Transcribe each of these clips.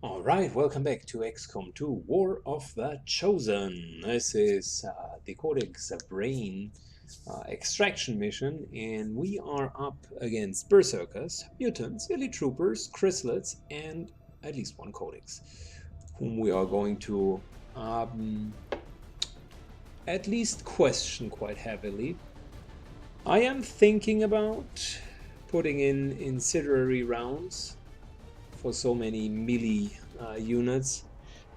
Alright, welcome back to XCOM2 War of the Chosen. This is the Codex Brain extraction mission, and we are up against Berserkers, mutants, elite troopers, chrysalids, and at least one Codex, whom we are going to at least question quite heavily. I am thinking about putting in incendiary rounds for so many melee units.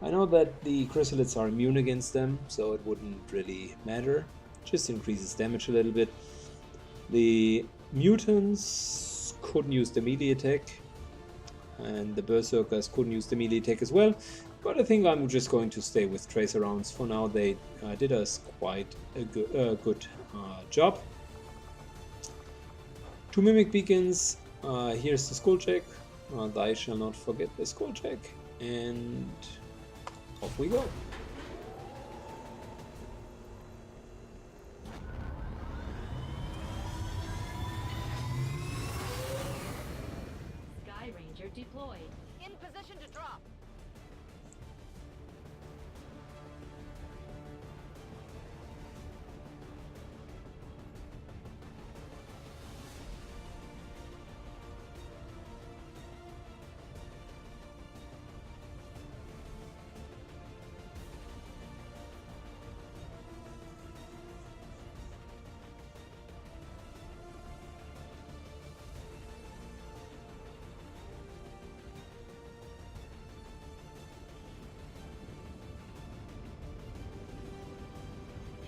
I know that the chrysalids are immune against them, so it wouldn't really matter. Just increases damage a little bit. The mutants couldn't use the melee attack, and the berserkers couldn't use the melee attack as well. But I think I'm just going to stay with tracer rounds for now. They did us quite a good job. 2 mimic beacons. Here's the skull check. I shall not forget the skull check, and off we go. Sky Ranger deployed. In position to drop.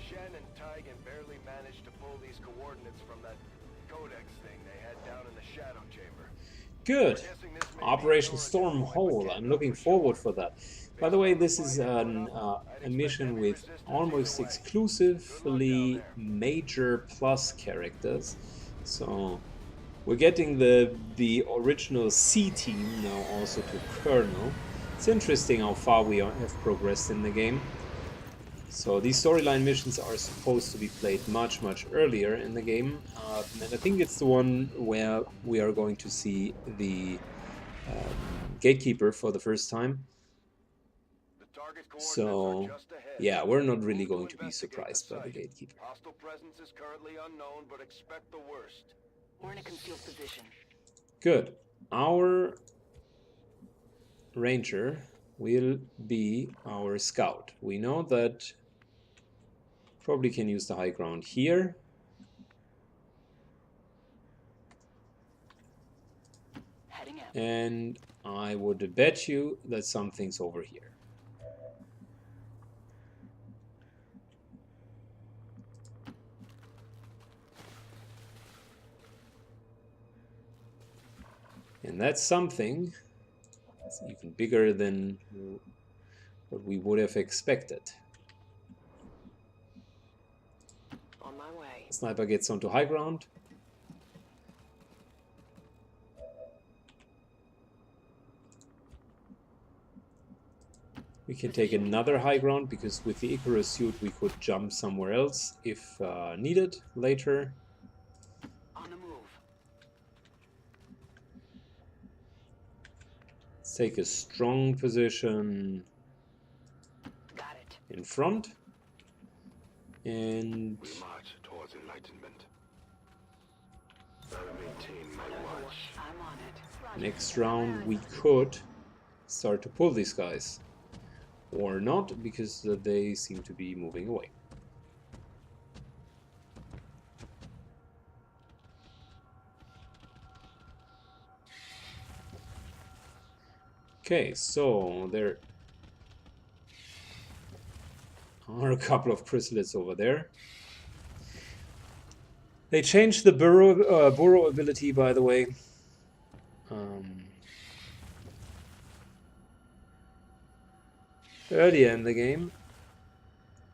Shen and Tygan barely managed to pull these coordinates from that codex thing they had down in the shadow chamber. Good. Operation Stormhole. I'm looking forward for that. By the way, this is a mission with almost exclusively Major Plus characters. So we're getting the original C team now also to Colonel. It's interesting how far we have progressed in the game. So these storyline missions are supposed to be played much earlier in the game, and I think it's the one where we are going to see the gatekeeper for the first time. So yeah, we're not really going to be surprised by the gatekeeper. Hostile presence is currently unknown, but expect the worst. We're in a concealed position. Good. Our ranger will be our scout. We know that probably can use the high ground here. Heading out. And I would bet you that something's over here. And that's something that's even bigger than what we would have expected. On my way. Sniper gets onto high ground. We can take another high ground because with the Icarus suit we could jump somewhere else if needed later. On the move. Let's take a strong position Got it. in front. And We march towards enlightenment. I maintain my watch. I'm on it. next round we could start to pull these guys. Or not, because they seem to be moving away. Okay, so there are a couple of chrysalids over there. They changed the burrow ability, by the way. Earlier in the game,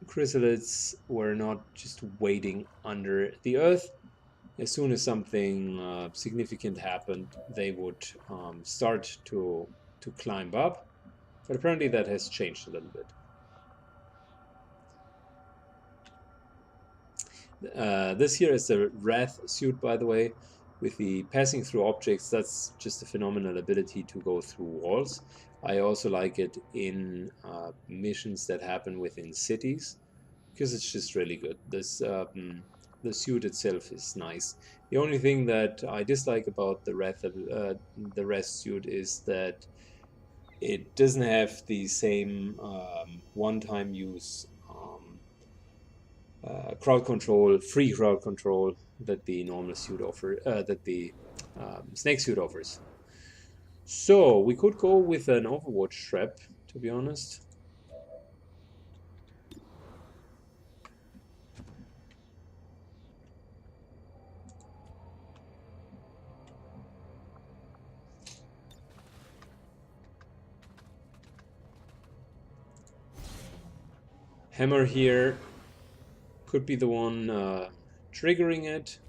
chrysalids were not just waiting under the earth. As soon as something significant happened, they would start to climb up. But apparently that has changed a little bit. This here is the Wrath suit, by the way. with the passing through objects, that's just a phenomenal ability to go through walls. I also like it in missions that happen within cities, because it's just really good. The suit itself is nice. The only thing that I dislike about the rest suit is that it doesn't have the same one-time use free crowd control that the normal suit that the snake suit offers. So we could go with an Overwatch trap, to be honest. Hammer here could be the one triggering it.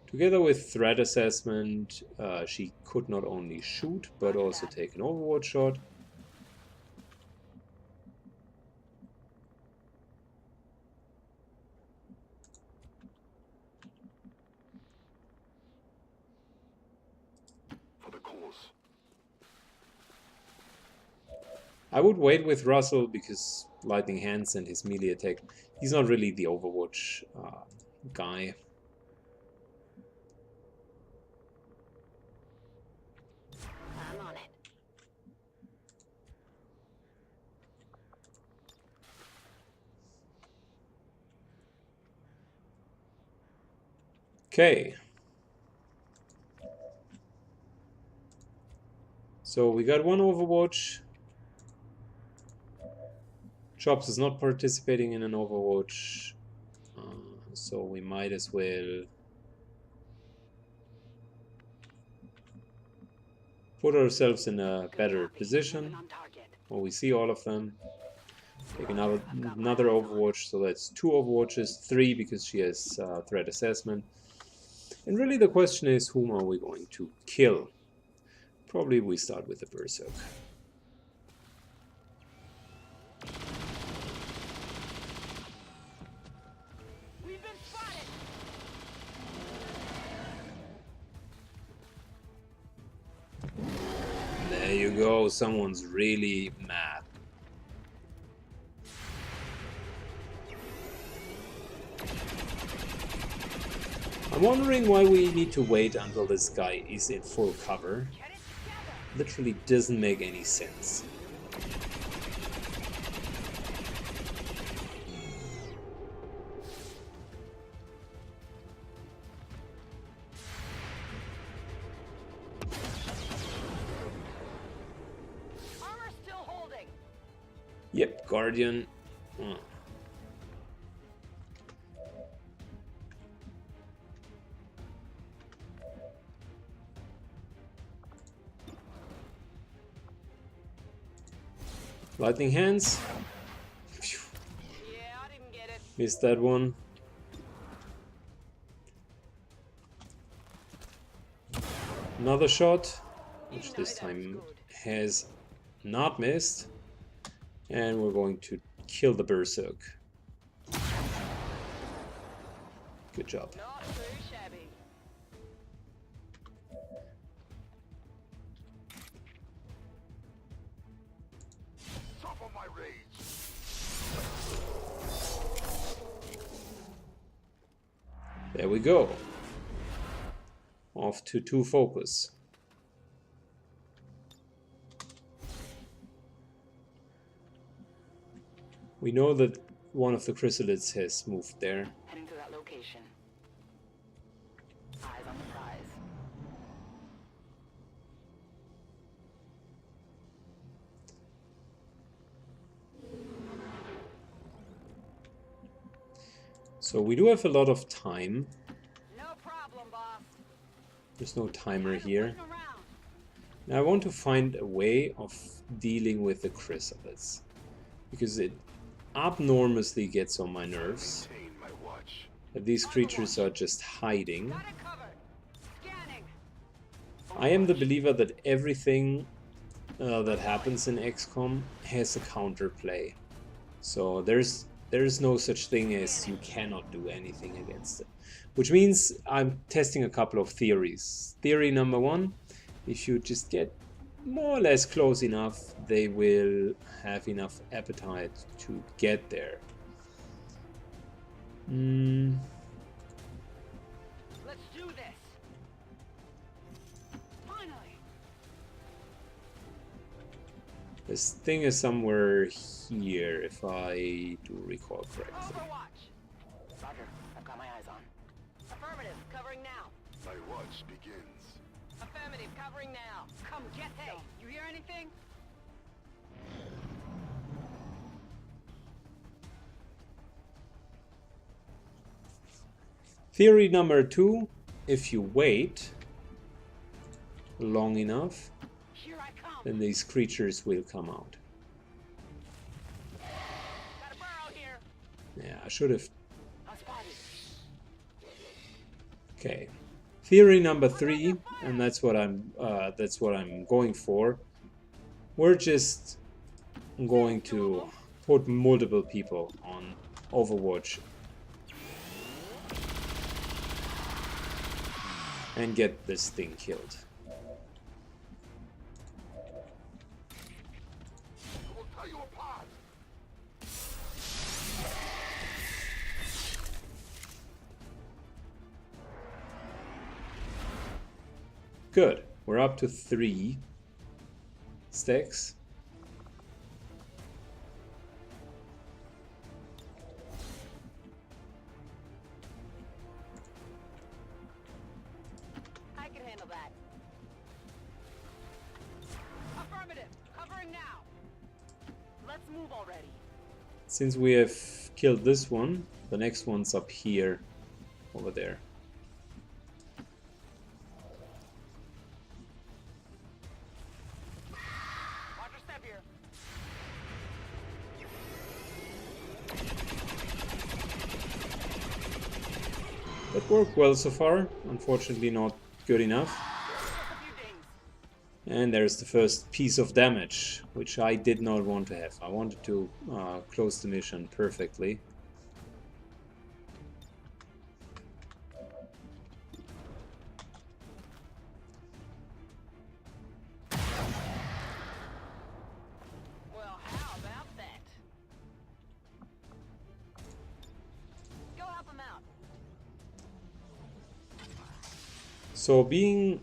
Together with threat assessment, she could not only shoot, but also take an Overwatch shot. For the cause. I would wait with Russell because Lightning Hands and his melee attack, he's not really the Overwatch guy. I'm on it. Okay. So we got one Overwatch. Chops is not participating in an Overwatch, so we might as well put ourselves in a better position. Well, we see all of them. Take another Overwatch, so that's 2 Overwatches, 3 because she has threat assessment. And really the question is, whom are we going to kill? Probably we start with the Berserk. We've been spotted. There you go, someone's really mad. I'm wondering why we need to wait until this guy is in full cover. Literally doesn't make any sense. Armor still holding. Yep, Guardian. Lightning Hands. Phew. Yeah, I didn't get it. Missed that one. Another shot, which this time has not missed. And we're going to kill the Berserk. Good job. Not too shabby. Top of my rage. There we go. Off to 2 focus. We know that one of the chrysalids has moved there. Heading to that location. Eyes on the prize. So we do have a lot of time. No problem, boss. There's no timer here. Waiting around. Now I want to find a way of dealing with the chrysalids, because it abnormously gets on my nerves Maintain my watch. that these creatures are just hiding. Got it covered. Scanning. I am the believer that everything that happens in XCOM has a counterplay. So there's There's no such thing as you cannot do anything against it. Which means I'm testing a couple of theories. Theory number one, if you just get more or less close enough, they will have enough appetite to get there. Let's do this. Finally. This thing is somewhere here, if I do recall correctly. Overwatch. Roger. I've got my eyes on. Affirmative. Covering now. My watch begins. Affirmative. Covering now. Come get hey. You hear anything? Theory number two, if you wait long enough, Here I come. then these creatures will come out. Got a burrow here. Yeah, I should have. I'm spotted. Okay. Theory number three, and that's what I'm going for. We're just going to put multiple people on Overwatch and get this thing killed. We'll tear you apart. Good. We're up to 3 stacks. I can handle that. Affirmative. Covering now. Let's move already. Since we have killed this one, the next one's up here, over there. Watch your step here. That worked well so far. Unfortunately not good enough. Just a few dings. And there's the first piece of damage, which I did not want to have. I wanted to close the mission perfectly. Well, how about that? Go help him out. So being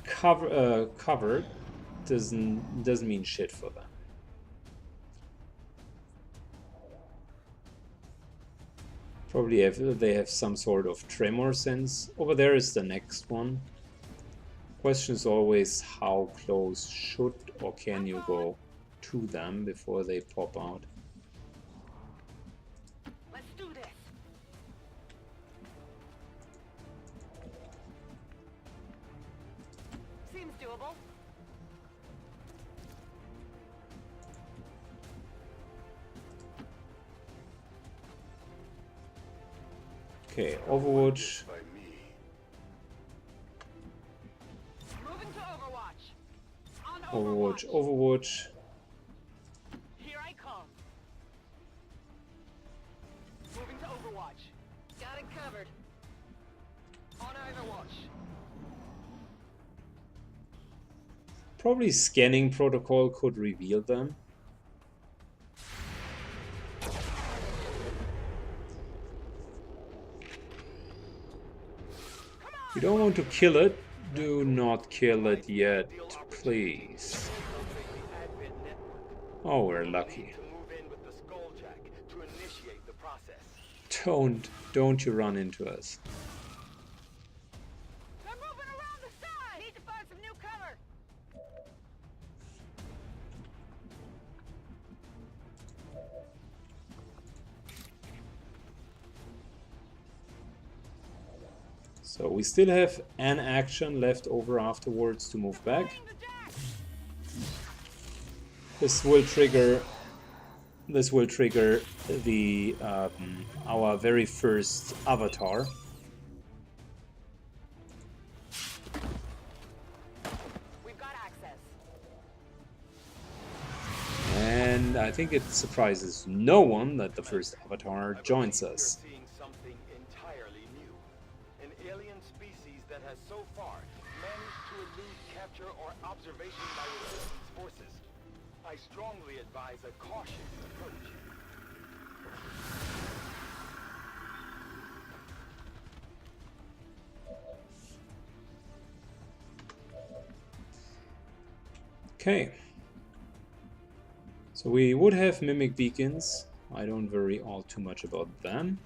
covered doesn't mean shit for them. Probably they have some sort of tremor sense. Over there is the next one. Question is always how close should or can you go to them before they pop out. Let's do this. Seems doable. Okay, Overwatch. By me. Moving to Overwatch. On Overwatch, Overwatch. Here I come. Moving to Overwatch. Got it covered. On Overwatch. Probably scanning protocol could reveal them. You don't want to kill it. Do not kill it yet, please. Oh, we're lucky. To move in with the Skulljack to initiate the process. Don't you run into us. They're moving around the side. Need to find some new cover. So we still have an action left over afterwards to move back. Bring the dash. This will trigger the our very first avatar. We've got access. And and I think it surprises no one that the first avatar joins You're us. seeing something entirely new. An alien species that has so far managed to elude capture or observation by resistance forces. I strongly advise a cautious approach. Okay. So we would have mimic beacons. I don't worry all too much about them.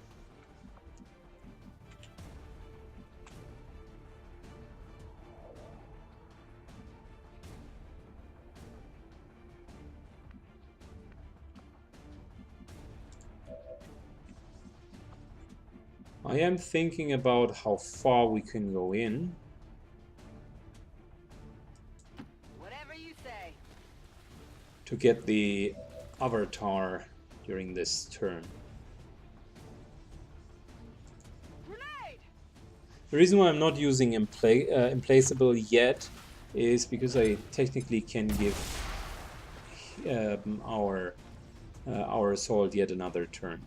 I am thinking about how far we can go in. Whatever you say. To get the avatar during this turn. Grenade! The reason why I'm not using implaceable yet is because I technically can give our assault yet another turn.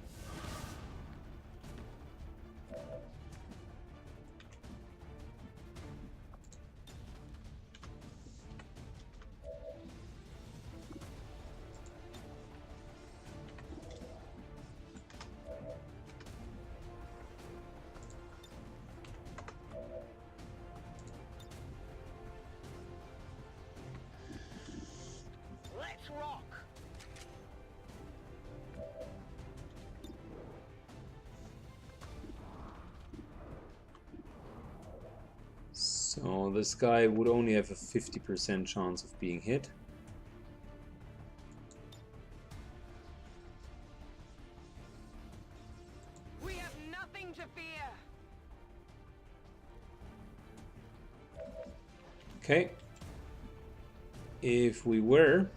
Let's rock! So this guy would only have a 50% chance of being hit. We have nothing to fear! Okay. If we were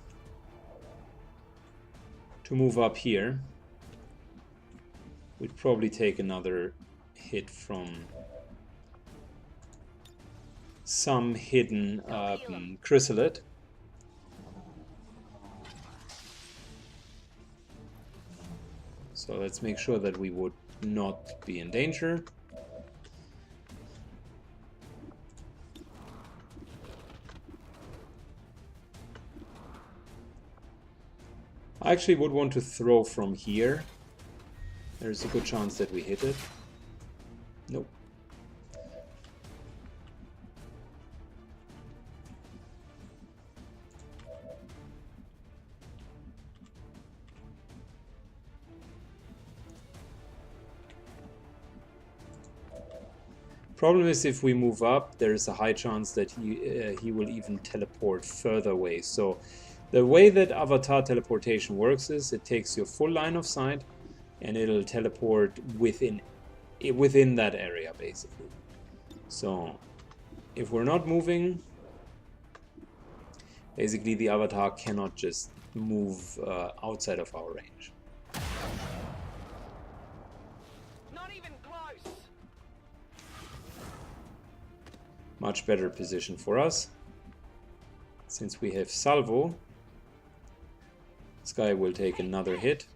to move up here, we'd probably take another hit from some hidden chrysalid. So let's make sure that we would not be in danger. I actually would want to throw from here. There's a good chance that we hit it. Nope. Problem is, if we move up, there's a high chance that he will even teleport further away. So the way that avatar teleportation works is it takes your full line of sight and it'll teleport within that area, basically. So if we're not moving, basically the avatar cannot just move outside of our range. Not even close! Much better position for us. Since we have salvo, this guy will take another hit.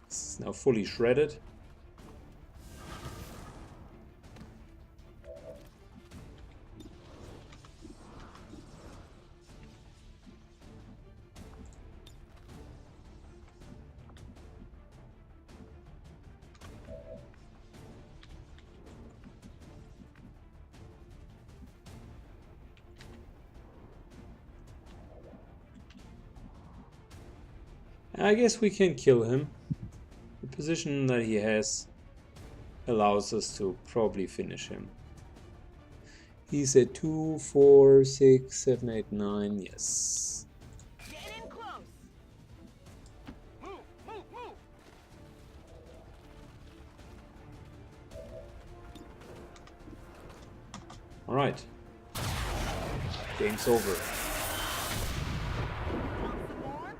It's now fully shredded. I guess we can kill him. The position that he has allows us to probably finish him. He's at 2, 4, 6, 7, 8, 9. Yes. Getting in close! Move, move, move! All right. Game's over. Want some more?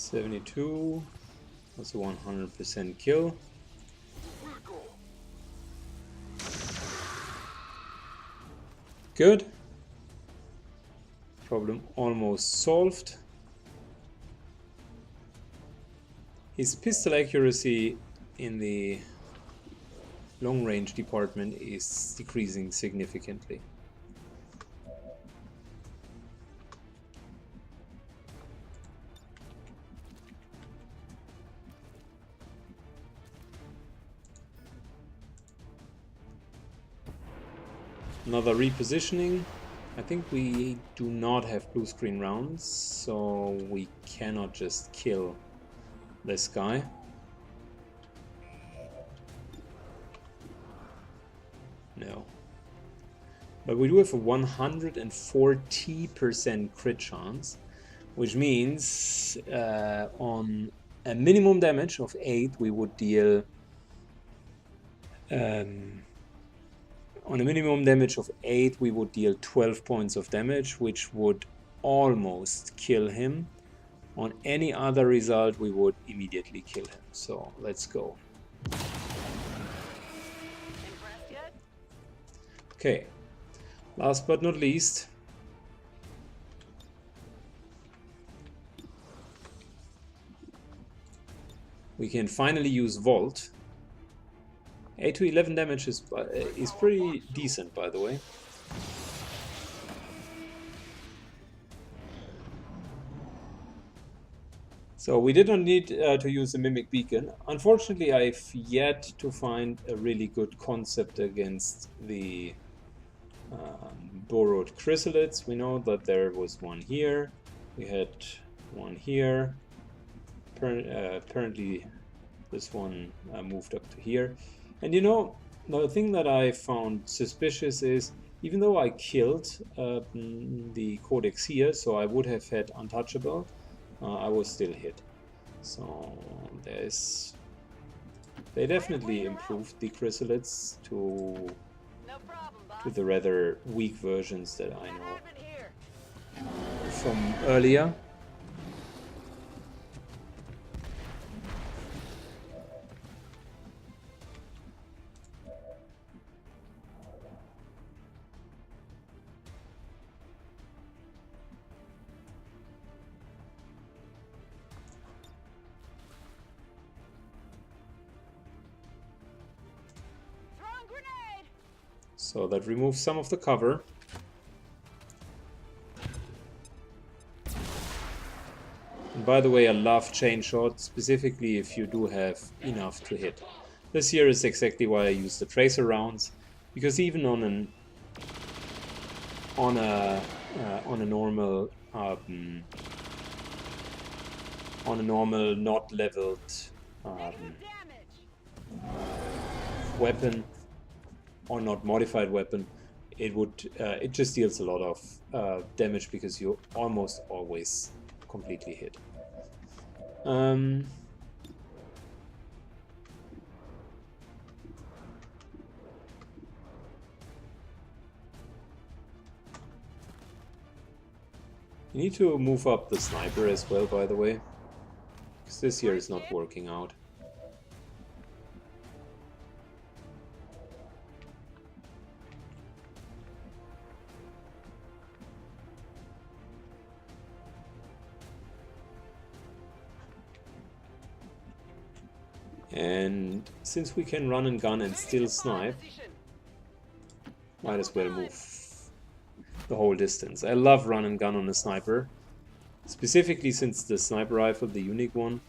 72. That's a 100% kill. Good. Problem almost solved. His pistol accuracy in the long range department is decreasing significantly. Another repositioning. I think we do not have blue screen rounds, so we cannot just kill this guy. No. But we do have a 140% crit chance, which means on a minimum damage of 8 we would deal on a minimum damage of 8 we would deal 12 points of damage, which would almost kill him. On any other result we would immediately kill him. So let's go. Okay, last but not least, we can finally use Vault. 8 to 11 damage is pretty decent, by the way. So we did not need to use a Mimic Beacon. Unfortunately, I've yet to find a really good concept against the borrowed chrysalids. We know that there was one here. We had one here. Apparently, this one moved up to here. And you know, the thing that I found suspicious is, even though I killed the Codex here, so I would have had untouchable, I was still hit. So they definitely improved the chrysalids to the rather weak versions that I know from earlier. So that removes some of the cover. And by the way, I love chain shot, specifically if you do have enough to hit. This here is exactly why I use the tracer rounds, because even on a normal not leveled weapon, or not modified weapon, it just deals a lot of damage because you almost always completely hit. You need to move up the sniper as well, by the way, because this here is not working out. And since we can run and gun and still snipe, might as well move the whole distance. I love run and gun on a sniper, specifically since the sniper rifle, the unique one,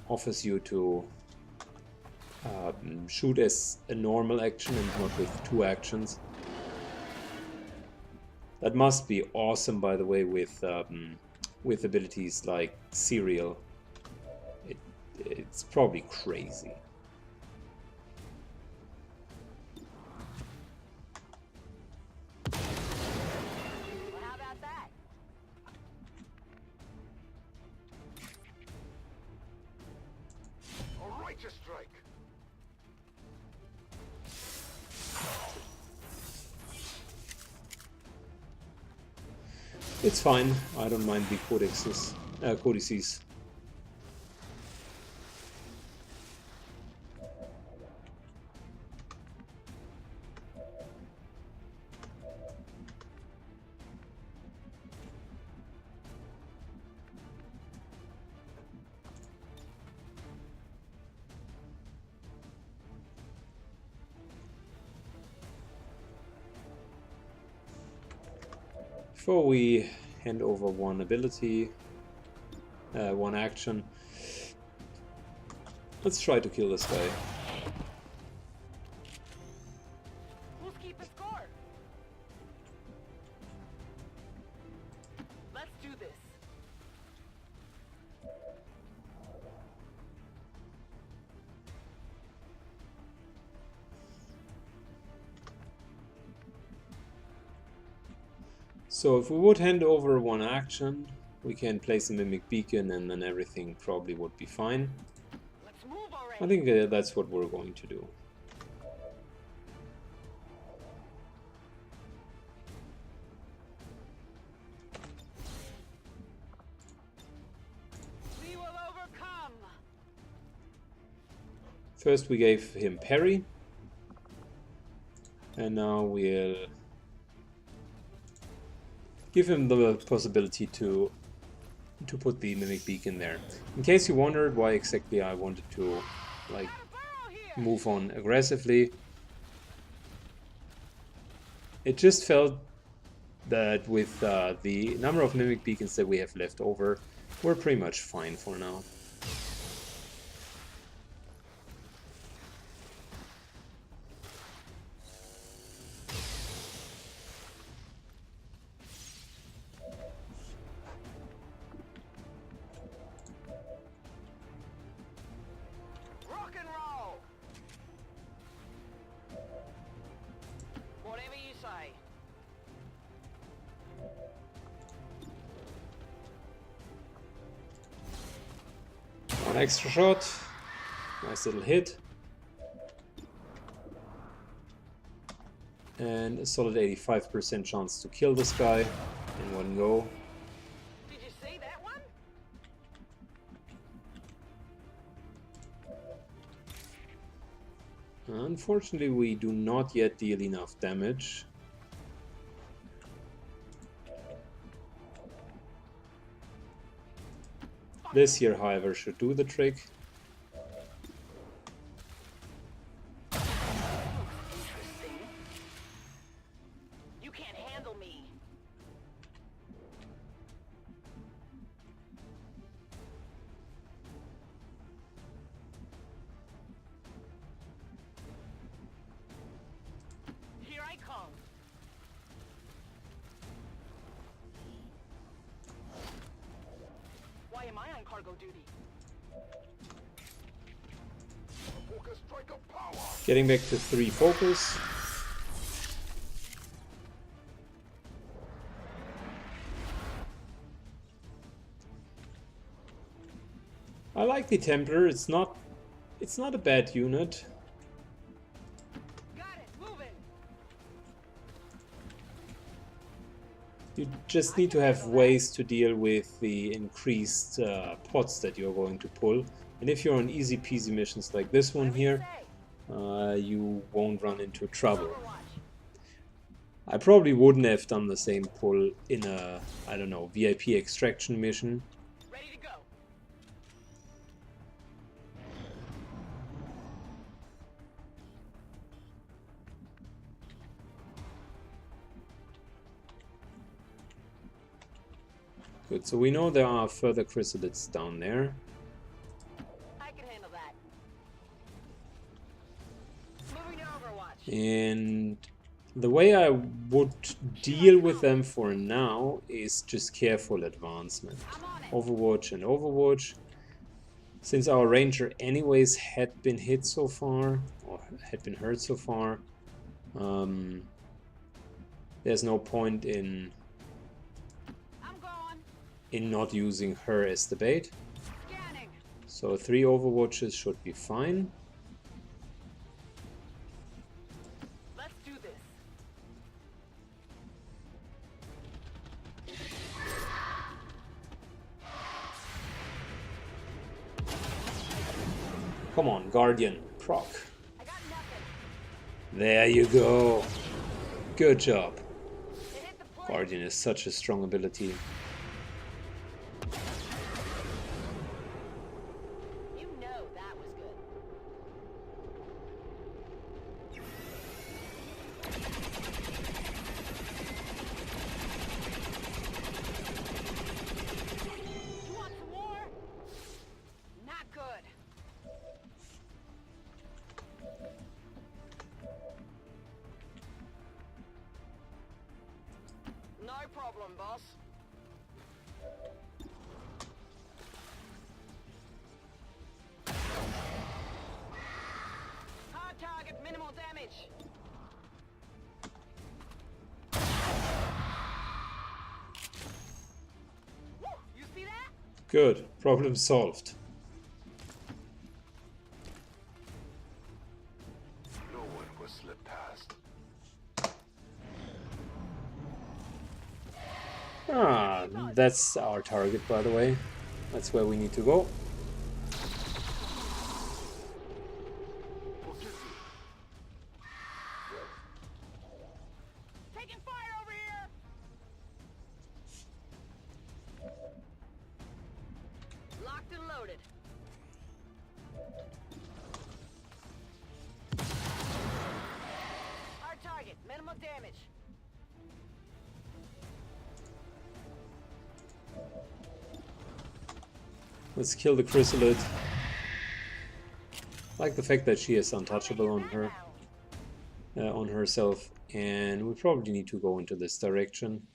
offers you to shoot as a normal action and not with 2 actions. That must be awesome, by the way, with abilities like Serial. It's probably crazy. Well, how about that? A righteous strike. It's fine. I don't mind the codexes. codices. Before we hand over one ability, one action, let's try to kill this guy. Who's keeping score? Let's do this. So if we would hand over one action, we can place a Mimic Beacon and then everything probably would be fine. Let's move already. I think that's what we're going to do. We will overcome. First we gave him parry, and now we'll give him the possibility to put the Mimic Beacon there. In case you wondered why exactly I wanted to like move on aggressively, it just felt that with the number of Mimic Beacons that we have left over, we're pretty much fine for now. Rock and roll. Whatever you say. One extra shot, nice little hit, and a solid 85% chance to kill this guy in one go. Did you see that one? Unfortunately, we do not yet deal enough damage. This here, however, should do the trick. Interesting. You can't handle me. Here I come. Why am I on cargo duty? Focus strike of power. Getting back to 3 focus. I like the Templar, it's not a bad unit. Got it. Moving. You just need to have ways to deal with the increased pots that you're going to pull. And if you're on easy peasy missions like this one here, you won't run into trouble. Overwatch. I probably wouldn't have done the same pull in a, I don't know, VIP extraction mission. Ready to go. Good, so we know there are further chrysalids down there. I can handle that. Moving to Overwatch. And the way I would deal with them for now is just careful advancement. I'm on it. Overwatch and Overwatch. Since our ranger anyways had been hit so far, or had been hurt so far, there's no point in I'm going. not using her as the bait. Scanning. So 3 Overwatches should be fine. Let's do this. Come on, Guardian, proc. I got nothing. There you go. Good job. It hit the plate. Guardian is such a strong ability. You know that was good. You want some more? Not good. No problem, boss. Hard target, minimal damage. Woo! You see that? Good. Problem solved. No one will slip past. Ah, that's our target, by the way. That's where we need to go. Taking fire over here. Locked and loaded. Hard target, minimal damage. Let's kill the chrysalid. I like the fact that she is untouchable on her, on herself, and we probably need to go into this direction.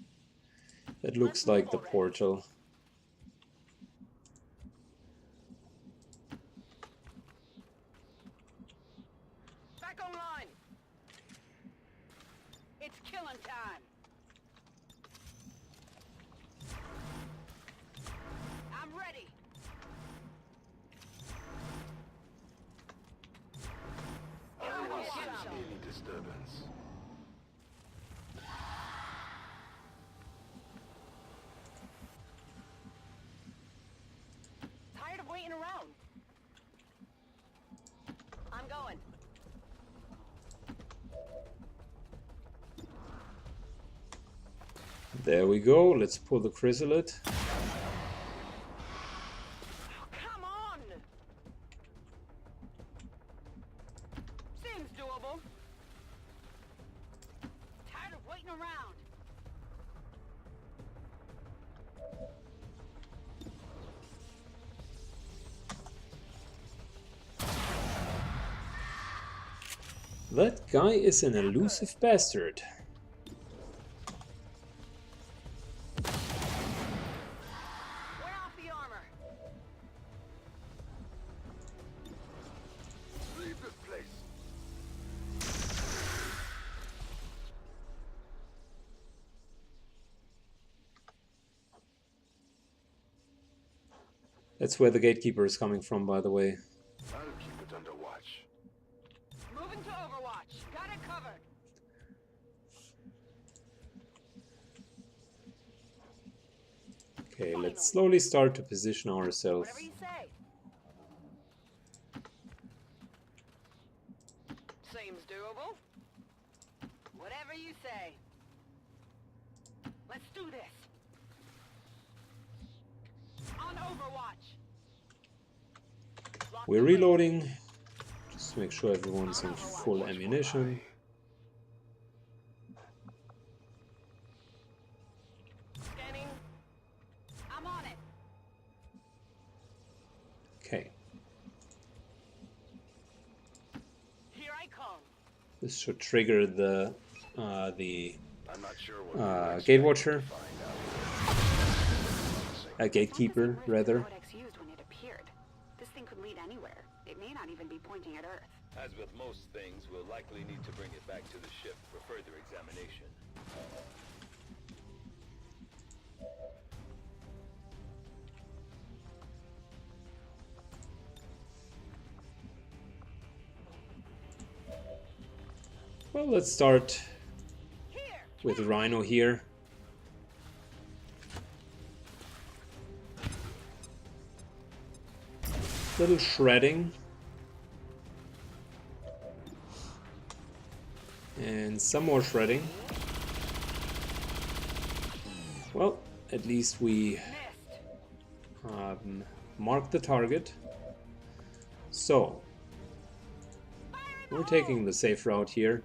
That looks like the portal. Back online. It's killing time. I'm ready. I don't sense any disturbance. Tired of waiting around. I'm going. There we go. Let's pull the chrysalid. Come on. Seems doable. Tired of waiting around. That guy is an elusive bastard. Wear off the armor. Leave this place. That's where the gatekeeper is coming from, by the way. I'll keep it under watch. Moving to Overwatch. Got it covered. Okay, let's slowly start to position ourselves. Whatever you say. Seems doable. Whatever you say. Let's do this. On Overwatch. Lock We're and load. reloading, just to make sure everyone's on full ammunition. Scanning. I'm on it. Okay, Here I come. this should trigger the I'm not sure what we were gate expecting watcher, to find out. gatekeeper rather. Codex used when it appeared. This thing could lead anywhere. It may not even be pointing at Earth. As with most things, we'll likely need to bring it back to the ship for further examination. Well, let's start Here. with the Rhino here. Little shredding. And some more shredding. Well, at least we marked the target. So, we're taking the safe route here.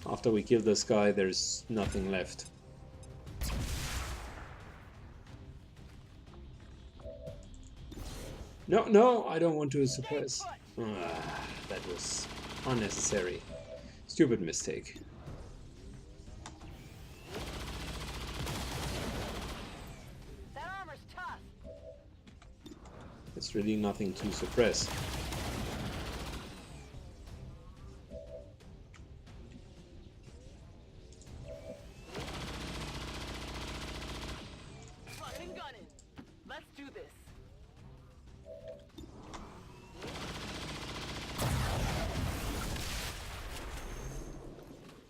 After we kill this guy, there's nothing left. No, no, I don't want to suppress. That was unnecessary. Stupid mistake. That armor's tough. It's really nothing to suppress. Fucking and gunning. Let's do this.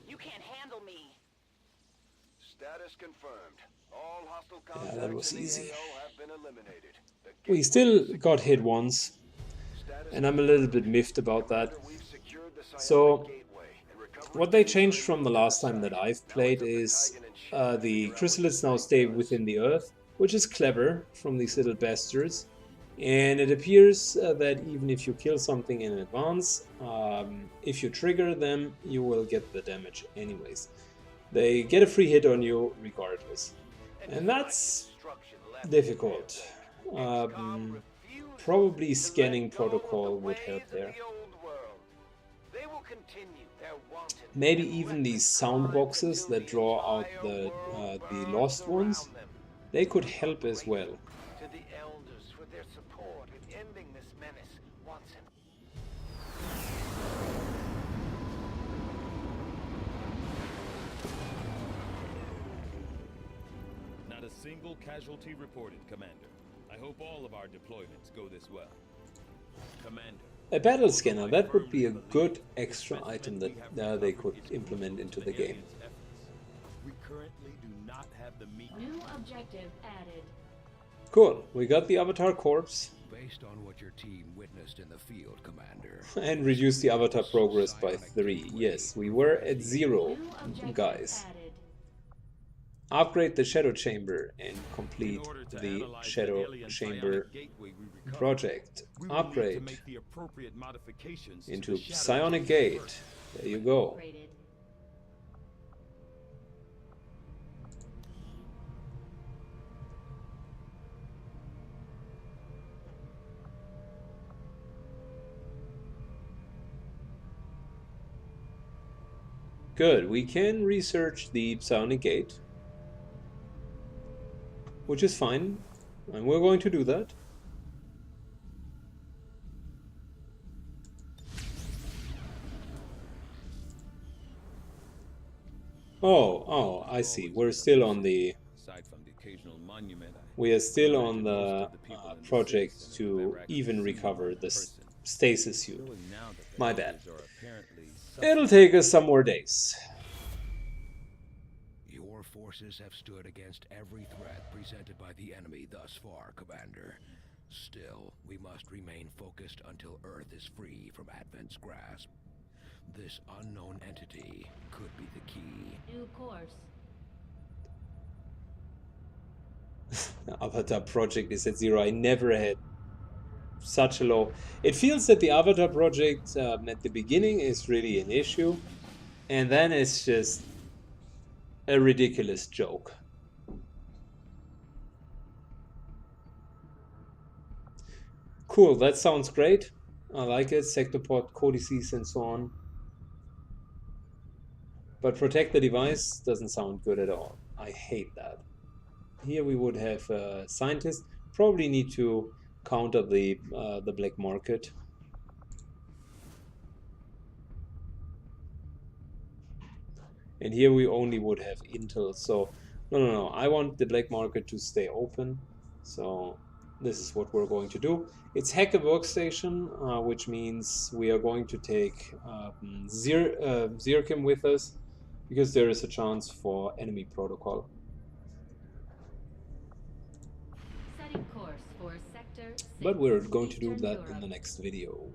You can't handle me. Status confirmed. All hostile Yeah, contacts that was in the easy. AO have been eliminated. The We still got hit once, status and I'm a little bit miffed about that. we've secured the psionic So, gateway and recovered what they changed from the last time that I've played is the chrysalids now stay within the earth, which is clever from these little bastards. And it appears that even if you kill something in advance, if you trigger them, you will get the damage anyways. They get a free hit on you regardless. And that's difficult. Probably scanning protocol would help there. Maybe even these sound boxes that draw out the lost ones, they could help as well. To the elders for their support in ending this menace once and Not a single casualty reported, Commander. I hope all of our deployments go this well. Commander. A battle scanner, that would be a good extra item that they could implement into the game. We currently do not have the meat. New objective added. Cool, we got the Avatar corpse Based on what your team witnessed in the field, Commander. and reduced the Avatar progress by 3. Yes, we were at 0, New objective guys. added. Upgrade the Shadow Chamber and complete In order to the analyze that Shadow alien Chamber psionic gateway we recovered, project. we will need to Upgrade make the appropriate modifications to into the Shadow Psionic Chamber Gate. first. There you go. Upgraded. Good, we can research the Psionic Gate, which is fine, and we're going to do that. Oh, I see. We're still on the. Aside from the occasional monument, We are still on imagine the most of the people in the project cities have to never actually even seen recover one in the person. stasis suit. Knowing now that the My bad. elders are apparently It'll take us some more days. Your forces have stood against every threat presented by the enemy thus far, Commander. Still, we must remain focused until Earth is free from Advent's grasp. This unknown entity could be the key. New course. The Avatar project is at 0. I never had such a low. It feels that the Avatar project at the beginning is really an issue, and then it's just a ridiculous joke. Cool, that sounds great. I like it. Sectopod, codices, and so on. But protect the device doesn't sound good at all. I hate that. Here we would have scientists. Probably need to counter the black market. And here we only would have Intel. So no. I want the black market to stay open. So this is what we're going to do. It's hack a workstation, which means we are going to take Zircon with us, because there is a chance for enemy protocol. Setting course for sector 6. But we're going to do Eastern that in Europe. the next video.